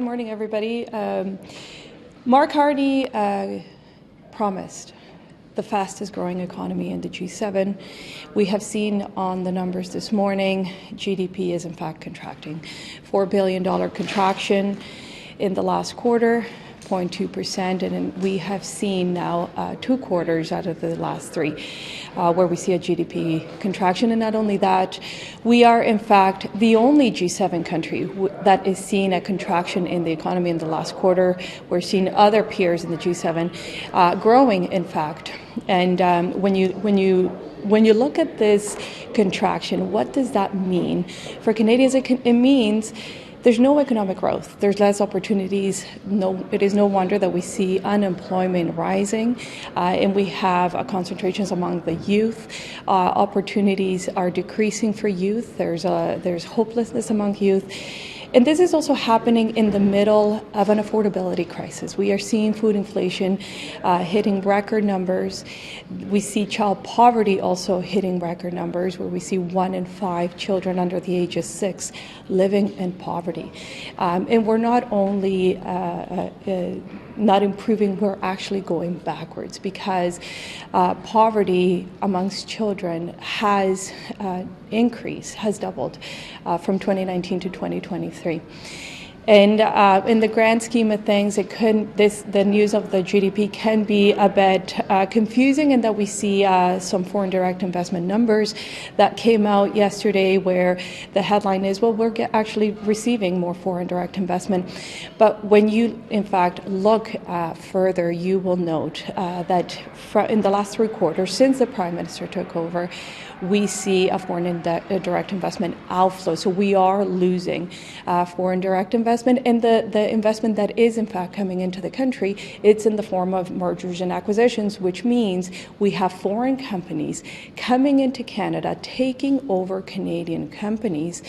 Good morning, everybody. Mark Carney promised the fastest growing economy in the G7. We have seen on the numbers this morning, GDP is in fact contracting. $4 billion contraction in the last quarter, 0.2%, and we have seen now 2 quarters out of the last 3 where we see a GDP contraction. And not only that, we are in fact the only G7 country that is seeing a contraction in the economy in the last quarter. We're seeing other peers in the G7 growing, in fact. And when you look at this contraction, what does that mean for Canadians? It means there's no economic growth. There's less opportunities. It is no wonder that we see unemployment rising, and we have concentrations among the youth. Opportunities are decreasing for youth. There's hopelessness among youth. And this is also happening in the middle of an affordability crisis. We are seeing food inflation hitting record numbers. We see child poverty also hitting record numbers, where we see 1 in 5 children under the age of 6 living in poverty. And we're not only not improving, we're actually going backwards, because poverty amongst children has increased, has doubled from 2019 to 2023. And in the grand scheme of things, the news of the GDP can be a bit confusing, in that we see some foreign direct investment numbers that came out yesterday, where the headline is, well, we're actually receiving more foreign direct investment. But when you, in fact, look further, you will note that in the last 3 quarters, since the Prime Minister took over, we see a foreign direct investment outflow. So we are losing foreign direct investment, and the investment that is in fact coming into the country, it's in the form of mergers and acquisitions, which means we have foreign companies coming into Canada, taking over Canadian companies,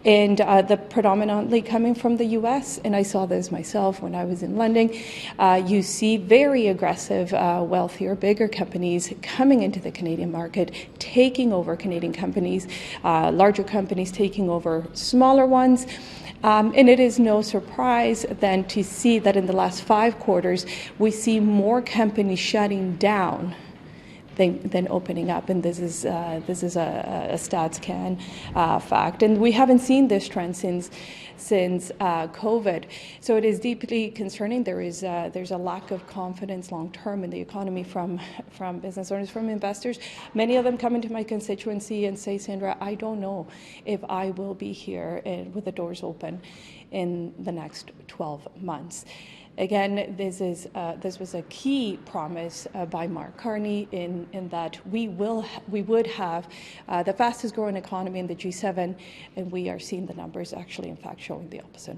and the predominantly coming from the U.S. And I saw this myself when I was in London. You see very aggressive, wealthier, bigger companies coming into the Canadian market, taking over Canadian companies, larger companies taking over smaller ones. And it is no surprise then to see that in the last 5 quarters, we see more companies shutting down than opening up, and this is a StatsCan fact, and we haven't seen this trend since COVID. So it is deeply concerning. There's a lack of confidence long term in the economy from business owners, from investors. Many of them come into my constituency and say, Sandra, I don't know if I will be here with the doors open in the next 12 months. Again, this was a key promise by Mark Carney in that we would have the fastest growing economy in the G7, and we are seeing the numbers actually, in fact, showing the opposite.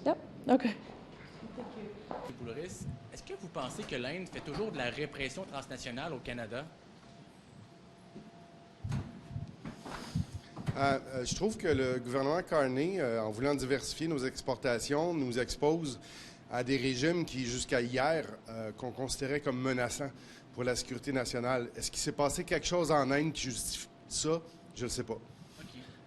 Yep. Okay. Thank you. Boulerice, est-ce que vous pensez que l'Inde fait toujours de la répression transnationale au Canada? Je trouve que le gouvernement Carney, en voulant diversifier nos exportations, nous expose à des régimes qui, jusqu'à hier, qu'on considérait comme menaçants pour la sécurité nationale. Est-ce qu'il s'est passé quelque chose en Inde qui justifie ça? Je ne sais pas. OK.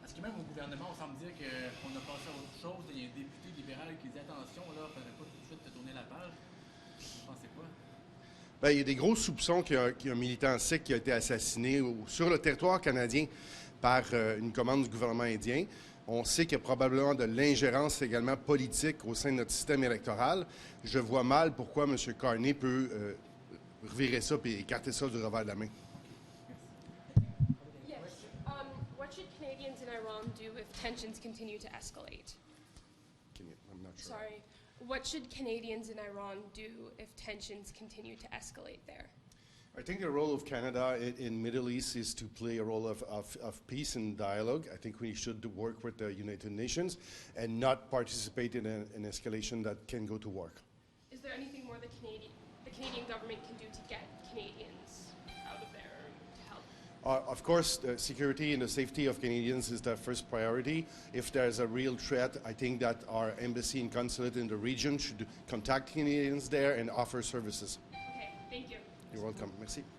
Parce que même au gouvernement, on semble dire qu'on a passé à autre chose. Il y a un député libéral qui dit attention, là, il ne faudrait pas tout de suite te tourner la page. Vous pensez quoi? Bien, il y a des gros soupçons qu'il y a un militant sikh qui a été assassiné sur le territoire canadien par une commande du gouvernement indien. On sait qu'il y a probablement de l'ingérence également politique au sein de notre système électoral. Je vois mal pourquoi M. Carney peut revirer ça et écarter ça du revers de la main. Yes. What should Canadians in Iran do if tensions continue to escalate? I'm not sure. Sorry. What should Canadians in Iran do if tensions continue to escalate there? I think the role of Canada in Middle East is to play a role of peace and dialogue. I think we should work with the United Nations and not participate in an escalation that can go to war. Is there anything more the Canadian government can do to get Canadians out of there to help? Of course, the security and the safety of Canadians is the first priority. If there's a real threat, I think that our embassy and consulate in the region should contact Canadians there and offer services. Okay, thank you. You're welcome. Merci.